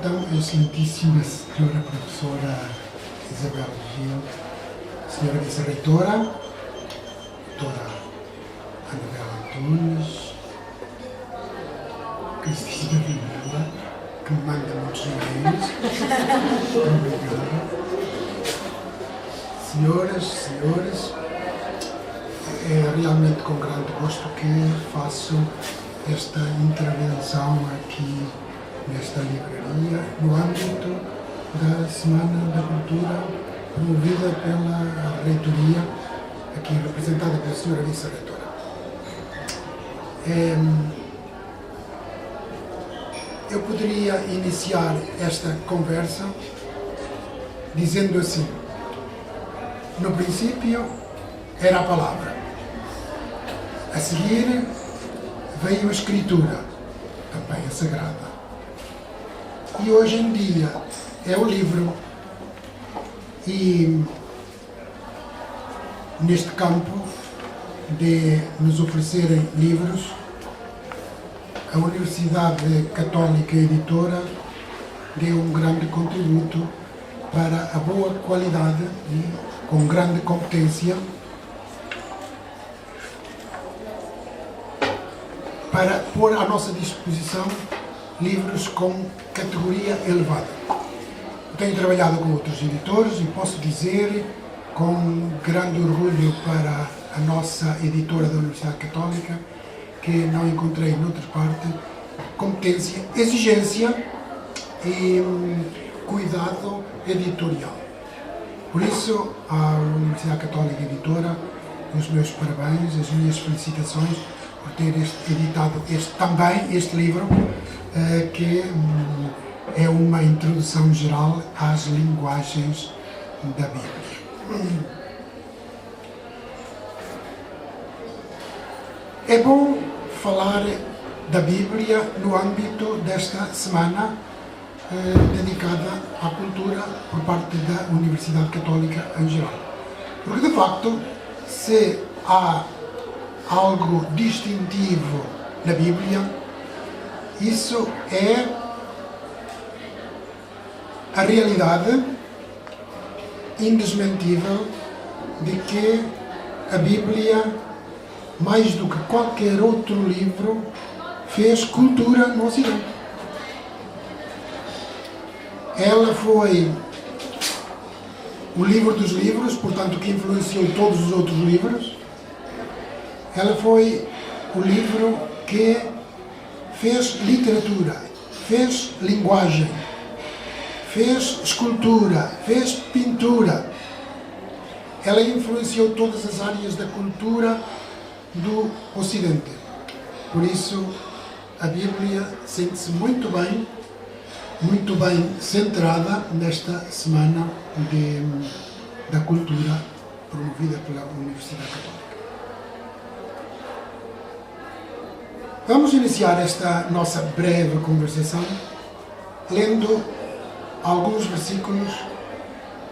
então a excelentíssima senhora professora Isabel Gil, senhora vice-reitora, doutora Anabela Antunes, Cristina Vilela, que me manda muitos e-mails. Obrigado. Senhoras, senhores, é realmente com grande gosto que faço esta intervenção aqui nesta livraria, no âmbito da Semana da Cultura, promovida pela reitoria, aqui representada pela senhora vice-reitora. Eu poderia iniciar esta conversa dizendo assim: no princípio era a palavra, a seguir veio a escritura, também a sagrada, e hoje em dia é o livro. E neste campo de nos oferecerem livros, a Universidade Católica Editora deu um grande contributo para a boa qualidade e com grande competência para pôr à nossa disposição livros com categoria elevada. Eu tenho trabalhado com outros editores e posso dizer com grande orgulho para a nossa editora da Universidade Católica que não encontrei noutra parte competência, exigência e cuidado editorial. Por isso, à Universidade Católica Editora, os meus parabéns, as minhas felicitações por ter editado também este livro, que é uma introdução geral às linguagens da Bíblia. É bom falar da Bíblia no âmbito desta semana dedicada à cultura por parte da Universidade Católica em geral. Porque, de facto, se há algo distintivo na Bíblia, isso é a realidade indesmentível de que a Bíblia, mais do que qualquer outro livro, fez cultura no Ocidente. Ela foi o livro dos livros, portanto, que influenciou todos os outros livros. Ela foi o livro que fez literatura, fez linguagem, fez escultura, fez pintura. Ela influenciou todas as áreas da cultura do Ocidente. Por isso, a Bíblia sente-se muito bem centrada nesta Semana da Cultura promovida pela Universidade Católica. Vamos iniciar esta nossa breve conversação lendo alguns versículos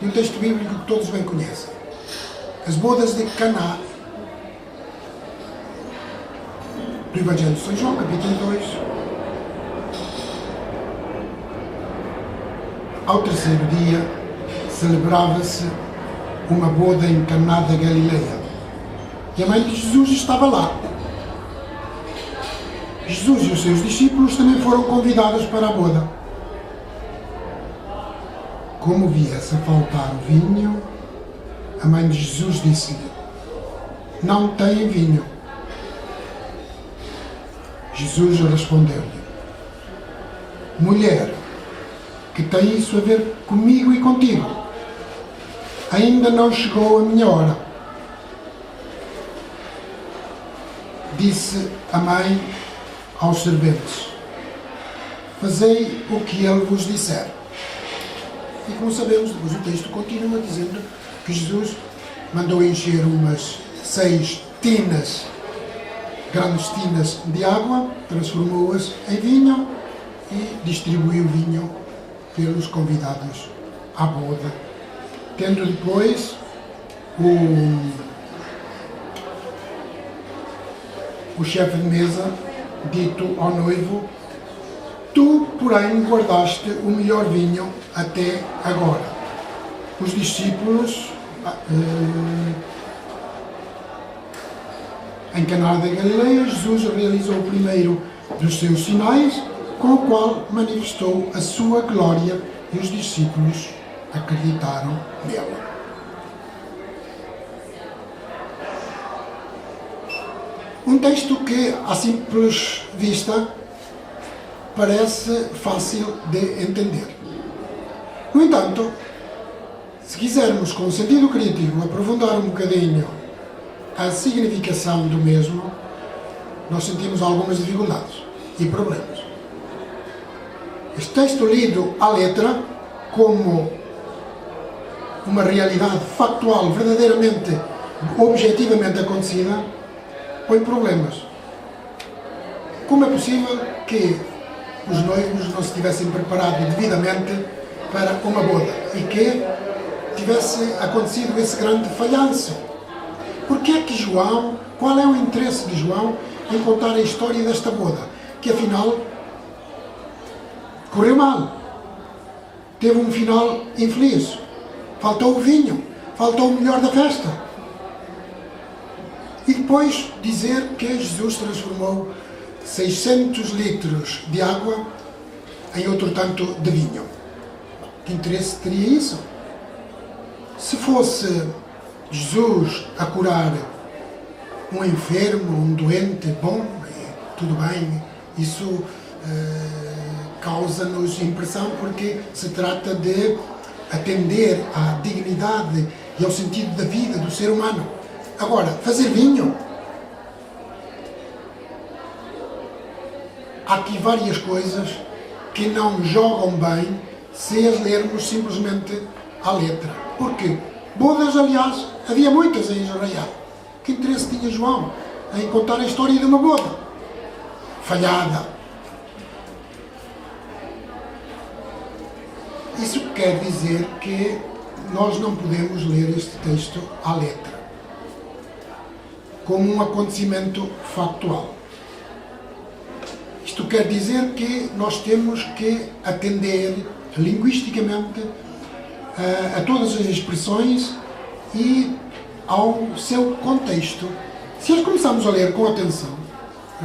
de um texto bíblico que todos bem conhecem. As bodas de Caná, do Evangelho de São João, capítulo 2. Ao terceiro dia, celebrava-se uma boda em Caná da Galileia. E a mãe de Jesus estava lá. Jesus e os seus discípulos também foram convidados para a boda. Como viesse a faltar o vinho, a mãe de Jesus disse-lhe: não tem vinho. Jesus respondeu-lhe: mulher, que tem isso a ver comigo e contigo? Ainda não chegou a minha hora. Disse a mãe aos serventes: fazei o que ele vos disser. E como sabemos, depois o texto continua dizendo que Jesus mandou encher umas 6 tinas, grandes tinas de água, transformou-as em vinho e distribuiu vinho pelos convidados à boda, tendo depois o chefe de mesa dito ao noivo: tu porém, guardaste o melhor vinho até agora. Os discípulos, em Caná da Galileia, Jesus realizou o primeiro dos seus sinais, com o qual manifestou a sua glória, e os discípulos acreditaram nele. Um texto que, à simples vista, parece fácil de entender. No entanto, se quisermos, com sentido crítico, aprofundar um bocadinho a significação do mesmo, nós sentimos algumas dificuldades e problemas. Este texto lido à letra, como uma realidade factual, verdadeiramente, objetivamente acontecida, põe problemas. Como é possível que os noivos não se tivessem preparado devidamente para uma boda e que tivesse acontecido esse grande falhanço? Porque é que João, qual é o interesse de João em contar a história desta boda, que afinal correu mal, teve um final infeliz, faltou o vinho, faltou o melhor da festa, e depois dizer que Jesus transformou 600 litros de água em outro tanto de vinho? Que interesse teria isso? Se fosse Jesus a curar um enfermo, um doente, bom, tudo bem, isso causa-nos impressão, porque se trata de atender à dignidade e ao sentido da vida do ser humano. Agora, fazer vinho, há aqui várias coisas que não jogam bem se as lermos simplesmente à letra. Porque bodas, aliás, havia muitas em Israel. Que interesse tinha João em contar a história de uma boda falhada? Isso quer dizer que nós não podemos ler este texto à letra, como um acontecimento factual. Isto quer dizer que nós temos que atender linguisticamente a todas as expressões e ao seu contexto. Se as começarmos a ler com atenção,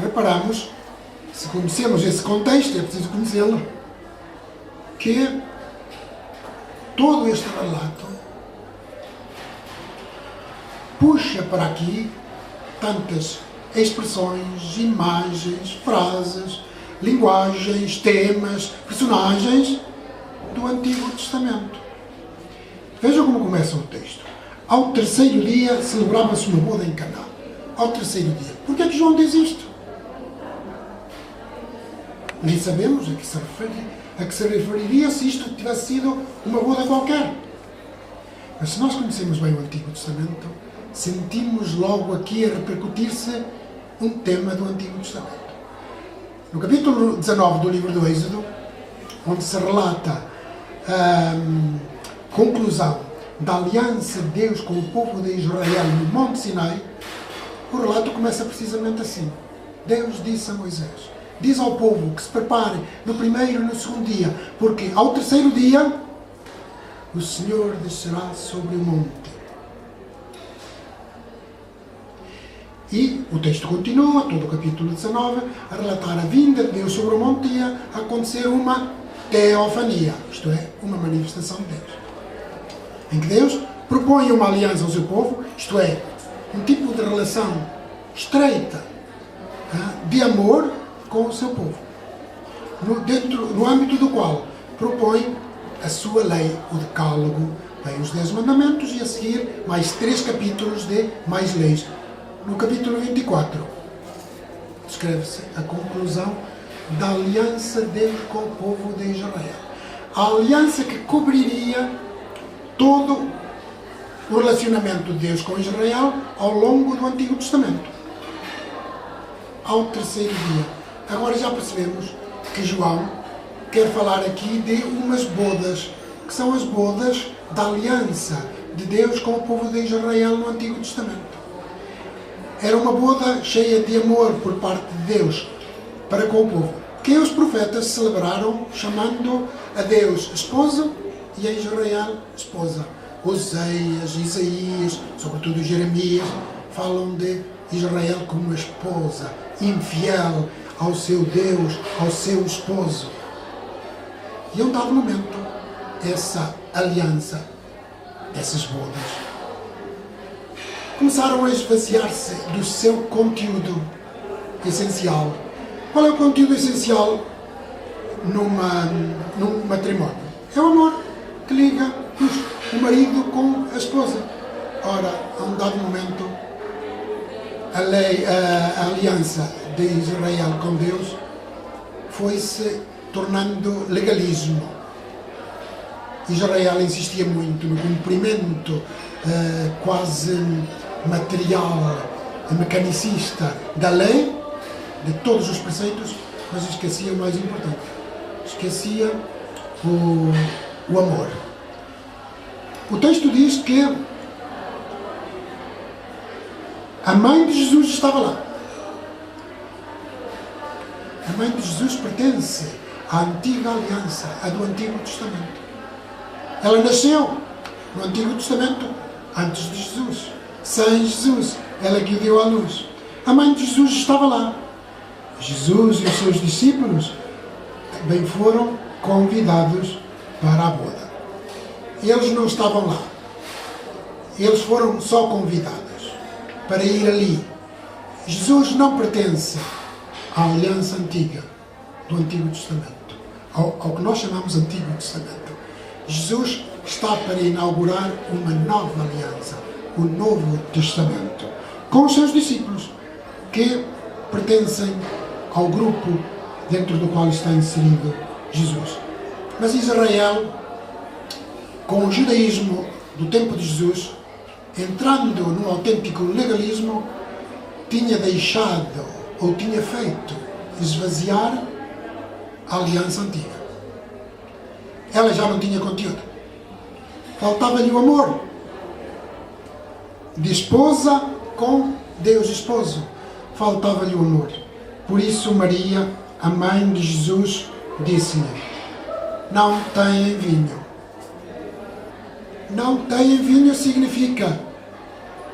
reparamos, se conhecemos esse contexto, é preciso conhecê-lo, que todo este relato puxa para aqui tantas expressões, imagens, frases, linguagens, temas, personagens do Antigo Testamento. Vejam como começa o texto. Ao terceiro dia celebrava-se uma boda em Caná. Ao terceiro dia. Por que é que João diz isto? Nem sabemos a que se referiria se isto tivesse sido uma boda qualquer. Mas se nós conhecemos bem o Antigo Testamento, sentimos logo aqui a repercutir-se um tema do Antigo Testamento. No capítulo 19 do livro do Êxodo, onde se relata a conclusão da aliança de Deus com o povo de Israel no Monte Sinai, o relato começa precisamente assim. Deus disse a Moisés, diz ao povo que se prepare no primeiro e no segundo dia, porque ao terceiro dia o Senhor descerá sobre o monte. E o texto continua, todo o capítulo 19, a relatar a vinda de Deus sobre o monte e a acontecer uma teofania, isto é, uma manifestação de Deus, em que Deus propõe uma aliança ao seu povo, isto é, um tipo de relação estreita, de amor com o seu povo, no âmbito do qual propõe a sua lei, o decálogo, vem os 10 mandamentos e a seguir mais 3 capítulos de mais leis. No capítulo 24, descreve-se a conclusão da aliança de Deus com o povo de Israel. A aliança que cobriria todo o relacionamento de Deus com Israel ao longo do Antigo Testamento. Ao terceiro dia. Agora já percebemos que João quer falar aqui de umas bodas, que são as bodas da aliança de Deus com o povo de Israel no Antigo Testamento. Era uma boda cheia de amor por parte de Deus para com o povo, que os profetas celebraram chamando a Deus esposo e a Israel esposa. Oséias, Isaías, sobretudo Jeremias, falam de Israel como esposa, infiel ao seu Deus, ao seu esposo. E a um dado momento, essa aliança, essas bodas, começaram a esvaziar-se do seu conteúdo essencial. Qual é o conteúdo essencial num matrimónio? É o amor que liga o marido com a esposa. Ora, a um dado momento, a aliança de Israel com Deus foi-se tornando legalismo. Israel insistia muito no cumprimento quase material, mecanicista da lei, de todos os preceitos, mas esquecia o mais importante. Esquecia o amor. O texto diz que a mãe de Jesus estava lá. A mãe de Jesus pertence à antiga aliança, à do Antigo Testamento. Ela nasceu no Antigo Testamento antes de Jesus. Sem Jesus, ela que o deu à luz. A mãe de Jesus estava lá. Jesus e os seus discípulos também foram convidados para a boda. Eles não estavam lá. Eles foram só convidados para ir ali. Jesus não pertence à aliança antiga do Antigo Testamento, ao que nós chamamos Antigo Testamento. Jesus está para inaugurar uma nova aliança, o Novo Testamento, com os seus discípulos, que pertencem ao grupo dentro do qual está inserido Jesus. Mas Israel, com o judaísmo do tempo de Jesus, entrando num autêntico legalismo, tinha deixado ou tinha feito esvaziar a aliança antiga. Ela já não tinha conteúdo. Faltava-lhe o amor de esposa com Deus esposo. Faltava-lhe o amor. Por isso Maria, a mãe de Jesus, disse-lhe: não têm vinho. Não têm vinho significa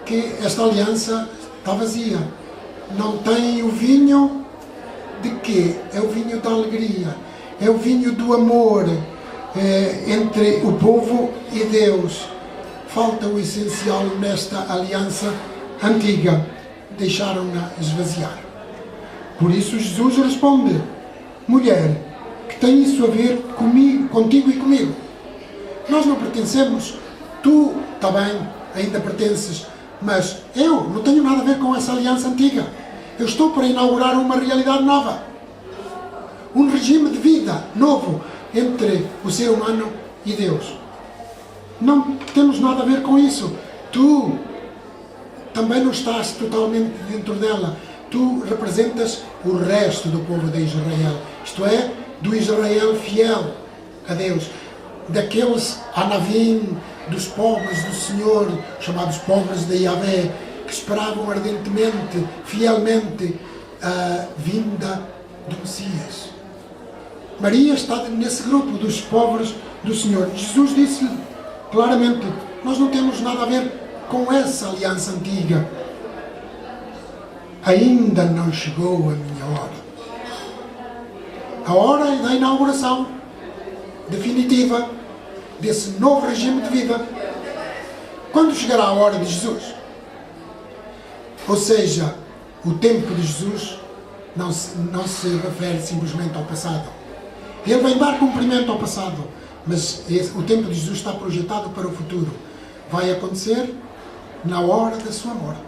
que esta aliança está vazia. Não tem o vinho de quê? É o vinho da alegria. É o vinho do amor entre o povo e Deus. Falta o essencial nesta aliança antiga. Deixaram-na esvaziar. Por isso Jesus responde: mulher, que tem isso a ver comigo, contigo e comigo? Nós não pertencemos. Tu também ainda pertences. Mas eu não tenho nada a ver com essa aliança antiga. Eu estou para inaugurar uma realidade nova. Um regime de vida novo entre o ser humano e Deus. Não temos nada a ver com isso. Tu também não estás totalmente dentro dela. Tu representas o resto do povo de Israel. Isto é, do Israel fiel a Deus. Daqueles Anavim, dos pobres do Senhor, chamados pobres de Yahvé, que esperavam ardentemente, fielmente, a vinda do Messias. Maria está nesse grupo dos pobres do Senhor. Jesus disse-lhe claramente: nós não temos nada a ver com essa aliança antiga. Ainda não chegou a minha hora. A hora da inauguração definitiva desse novo regime de vida. Quando chegará a hora de Jesus? Ou seja, o tempo de Jesus não se refere simplesmente ao passado. Ele vai dar cumprimento ao passado, mas o tempo de Jesus está projetado para o futuro. Vai acontecer na hora da sua morte.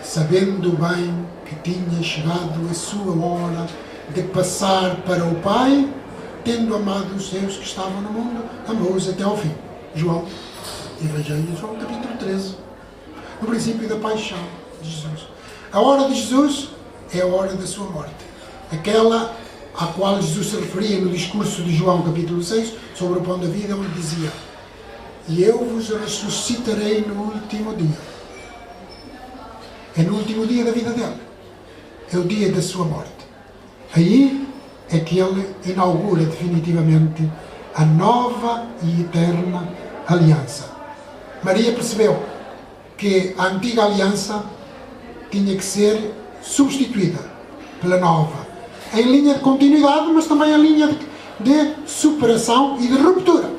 Sabendo bem que tinha chegado a sua hora de passar para o Pai, tendo amado os seus que estavam no mundo, amou-os até ao fim. João, Evangelho de João, capítulo 13. No princípio da paixão de Jesus. A hora de Jesus é a hora da sua morte. Aquela à qual Jesus se referia no discurso de João, capítulo 6, sobre o pão da vida, onde dizia: e eu vos ressuscitarei no último dia. É no último dia da vida dele. É o dia da sua morte. Aí é que ele inaugura definitivamente a nova e eterna aliança. Maria percebeu que a antiga aliança tinha que ser substituída pela nova, em linha de continuidade, mas também em linha de superação e de ruptura.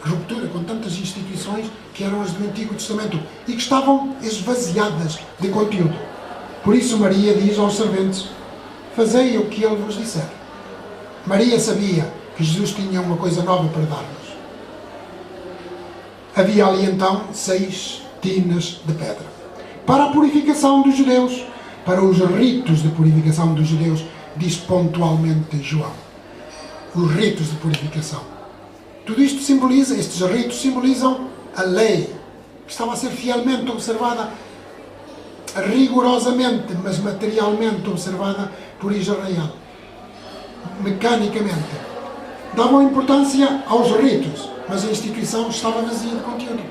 Ruptura com tantas instituições que eram as do Antigo Testamento e que estavam esvaziadas de conteúdo. Por isso Maria diz aos serventes: fazei o que ele vos disser. Maria sabia que Jesus tinha uma coisa nova para dar-nos. Havia ali então 6 tinas de pedra para a purificação dos judeus, para os ritos de purificação dos judeus, diz pontualmente João. Os ritos de purificação. Tudo isto simboliza, estes ritos simbolizam a lei, que estava a ser fielmente observada, rigorosamente, mas materialmente observada por Israel. Mecanicamente. Davam importância aos ritos, mas a instituição estava vazia de conteúdo.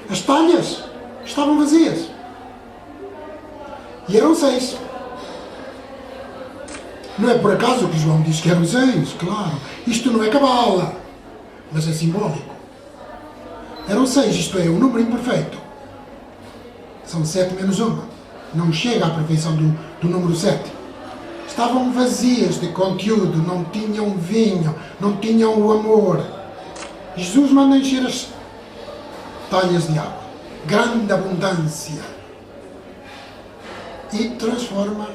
As talhas estavam vazias. E eram 6. Não é por acaso que João diz que eram 6, claro. Isto não é cabala, mas é simbólico. Eram 6, isto é, um número imperfeito. São 7 menos 1. Não chega à perfeição do número 7. Estavam vazias de conteúdo, não tinham vinho, não tinham o amor. Jesus manda encher as talhas de água. Grande abundância. E transforma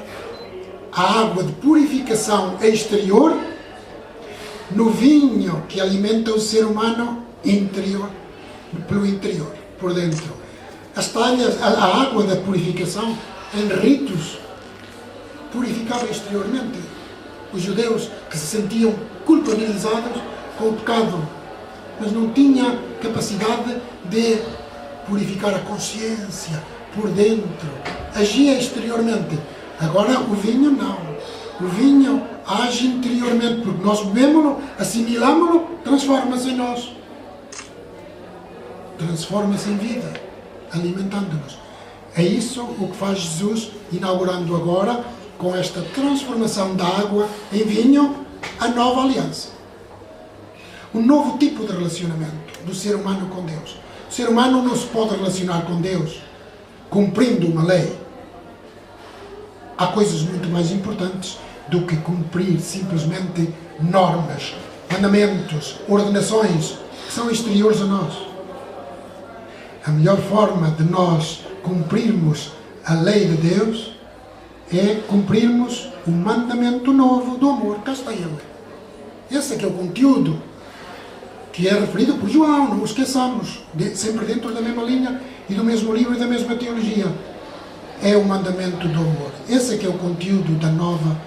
a água de purificação exterior no vinho que alimenta o ser humano interior, pelo interior, por dentro. As talhas, a água da purificação em ritos purificava exteriormente os judeus que se sentiam culpabilizados com o pecado, mas não tinha capacidade de purificar a consciência por dentro. Agia exteriormente. Agora o vinho não. O vinho age interiormente, porque nós bebemos-lo, assimilamos-lo, transforma-se em nós. Transforma-se em vida, alimentando-nos. É isso o que faz Jesus, inaugurando agora, com esta transformação da água em vinho, a nova aliança. Um novo tipo de relacionamento do ser humano com Deus. O ser humano não se pode relacionar com Deus cumprindo uma lei. Há coisas muito mais importantes do que cumprir simplesmente normas, mandamentos, ordenações que são exteriores a nós. A melhor forma de nós cumprirmos a lei de Deus é cumprirmos o mandamento novo do amor. Cá está ele. Esse é que é o conteúdo que é referido por João, não o esqueçamos, sempre dentro da mesma linha e do mesmo livro e da mesma teologia. É o mandamento do amor. Esse é que é o conteúdo da nova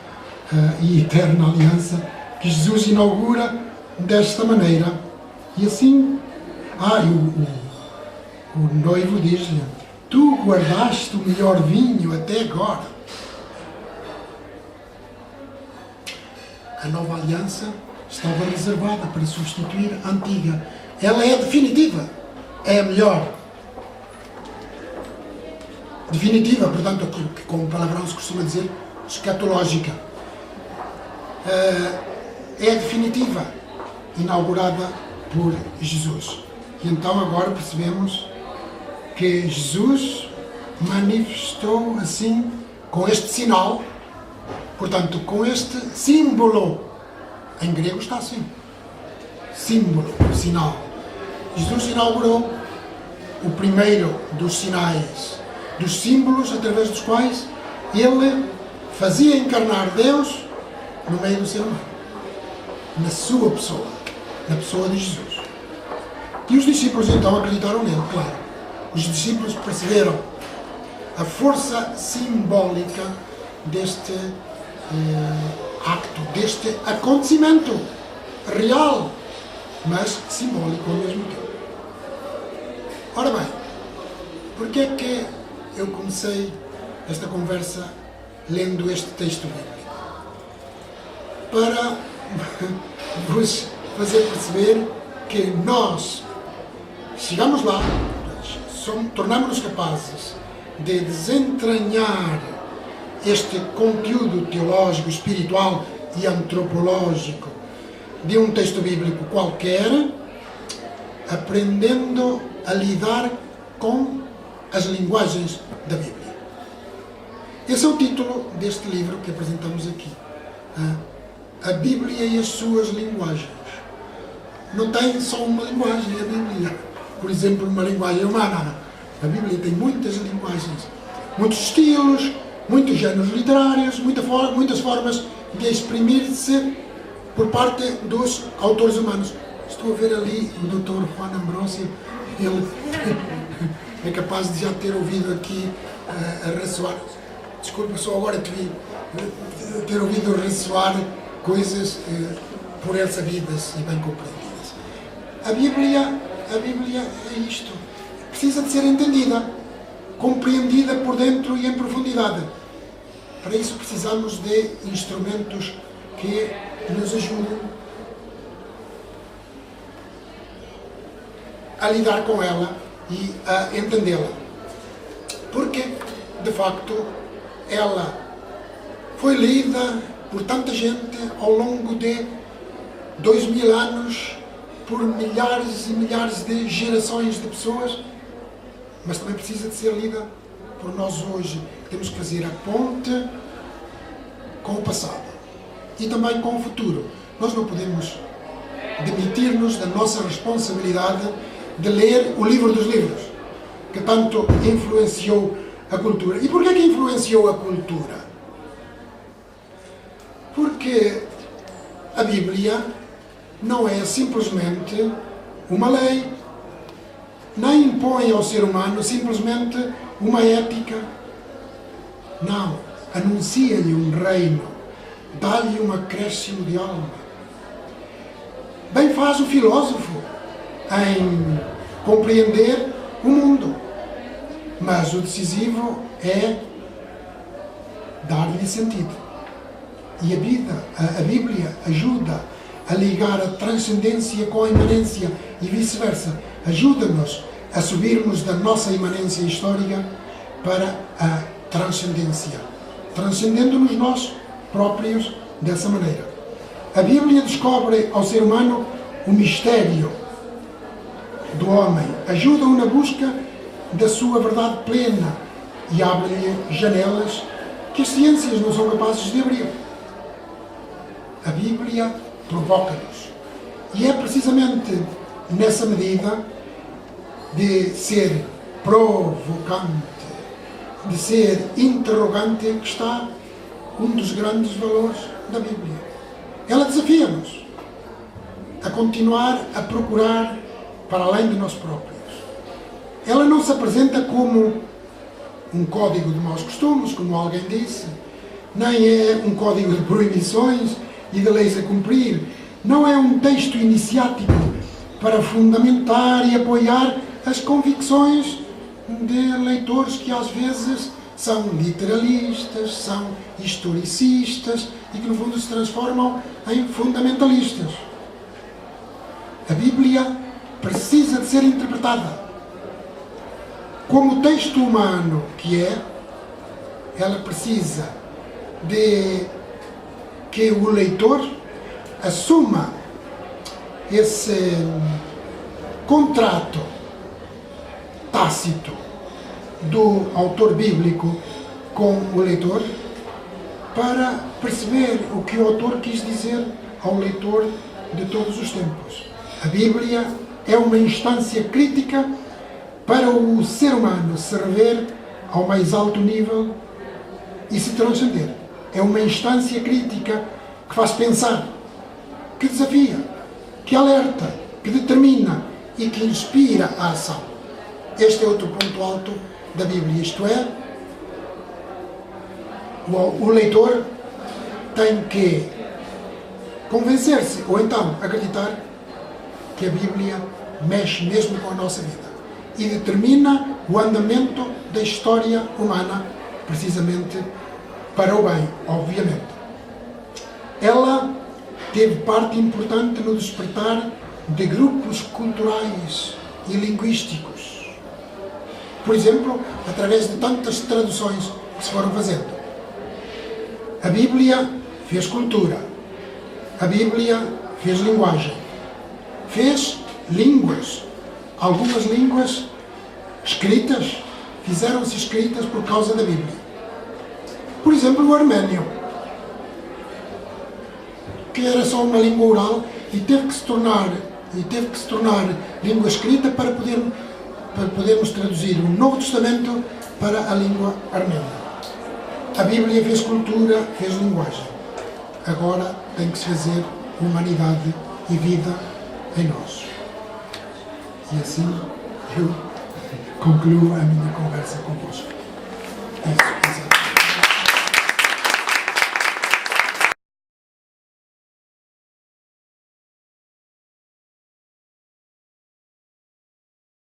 e eterna aliança que Jesus inaugura desta maneira. E assim, o noivo diz-lhe: tu guardaste o melhor vinho até agora. A nova aliança estava reservada para substituir a antiga. Ela é definitiva, é a melhor. Definitiva, portanto, aquilo que com palavrão se costuma dizer, escatológica. É definitiva, inaugurada por Jesus. E então agora percebemos que Jesus manifestou assim, com este sinal, portanto, com este símbolo. Em grego está assim. Símbolo, sinal. Jesus inaugurou o primeiro dos sinais, dos símbolos através dos quais ele fazia encarnar Deus no meio do ser humano, na sua pessoa, na pessoa de Jesus. E os discípulos então acreditaram nele, claro. Os discípulos perceberam a força simbólica deste acto, deste acontecimento real, mas simbólico ao mesmo tempo. Ora bem, porque é que eu comecei esta conversa lendo este texto bíblico? Para vos fazer perceber que nós chegamos lá, tornamos-nos capazes de desentranhar este conteúdo teológico, espiritual e antropológico de um texto bíblico qualquer, aprendendo a lidar com as linguagens da Bíblia. Esse é o título deste livro que apresentamos aqui. A Bíblia e as suas linguagens. Não tem só uma linguagem, a Bíblia. Por exemplo, uma linguagem humana. A Bíblia tem muitas linguagens, muitos estilos, muitos géneros literários, muitas formas de exprimir-se por parte dos autores humanos. Estou a ver ali o Dr. Juan Ambrosio, ele é capaz de já ter ouvido aqui a ressoar. Desculpa, só agora te vi ter ouvido ressoar coisas por ele sabidas e bem compreendidas. A Bíblia é isto. Precisa de ser entendida, compreendida por dentro e em profundidade. Para isso precisamos de instrumentos que nos ajudem a lidar com ela e a entendê-la. Porque, de facto, ela foi lida por tanta gente ao longo de 2000 anos, por milhares e milhares de gerações de pessoas, mas também precisa de ser lida por nós hoje. Temos que fazer a ponte com o passado e também com o futuro. Nós não podemos demitir-nos da nossa responsabilidade de ler o livro dos livros, que tanto influenciou a cultura. E porquê que influenciou a cultura? Porque a Bíblia não é simplesmente uma lei, nem impõe ao ser humano simplesmente uma ética. Não, anuncia-lhe um reino, dá-lhe um acréscimo de alma. Bem faz o filósofo em compreender o mundo, mas o decisivo é dar-lhe sentido. E a Bíblia ajuda a ligar a transcendência com a imanência e vice-versa. Ajuda-nos a subirmos da nossa imanência histórica para a transcendência, transcendendo-nos nós próprios dessa maneira. A Bíblia descobre ao ser humano o mistério do homem, ajuda-o na busca da sua verdade plena e abre-lhe janelas que as ciências não são capazes de abrir. A Bíblia provoca-nos. E é precisamente nessa medida de ser provocante, de ser interrogante, que está um dos grandes valores da Bíblia. Ela desafia-nos a continuar a procurar para além de nós próprios. Ela não se apresenta como um código de maus costumes, como alguém disse, nem é um código de proibições e de leis a cumprir. Não é um texto iniciático para fundamentar e apoiar as convicções de leitores que às vezes são literalistas, são historicistas e que no fundo se transformam em fundamentalistas. A Bíblia precisa de ser interpretada como texto humano que é. Ela precisa de que o leitor assuma esse contrato tácito do autor bíblico com o leitor para perceber o que o autor quis dizer ao leitor de todos os tempos. A Bíblia é uma instância crítica para o ser humano se rever ao mais alto nível e se transcender. É uma instância crítica que faz pensar, que desafia, que alerta, que determina e que inspira a ação. Este é outro ponto alto da Bíblia, isto é, o leitor tem que convencer-se, ou então acreditar, que a Bíblia mexe mesmo com a nossa vida e determina o andamento da história humana, precisamente para o bem, obviamente. Ela teve parte importante no despertar de grupos culturais e linguísticos. Por exemplo, através de tantas traduções que se foram fazendo. A Bíblia fez cultura. A Bíblia fez linguagem. Fez línguas. Algumas línguas escritas fizeram-se escritas por causa da Bíblia. Por exemplo, o arménio, que era só uma língua oral e teve que se tornar língua escrita para podermos traduzir o Novo Testamento para a língua armênia. A Bíblia fez cultura, fez linguagem. Agora tem que se fazer humanidade e vida em nós. E assim eu concluo a minha conversa convosco. Isso.